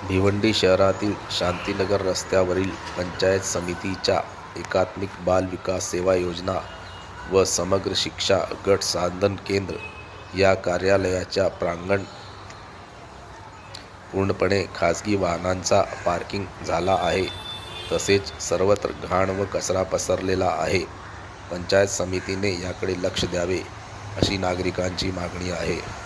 भिवंडी शहरातील शांतीनगर रस्त्यावरील पंचायत समितीच्या एकात्मिक बाल विकास सेवा योजना व समग्र शिक्षा गट साधन केंद्र या कार्यालयाच्या प्रांगण पूर्णपणे खाजगी वाहनांचा पार्किंग झाला आहे. तसेच सर्वत्र घाण व कचरा पसरलेला आहे. पंचायत समितीने याकडे लक्ष द्यावे अशी नागरिकांची मागणी आहे.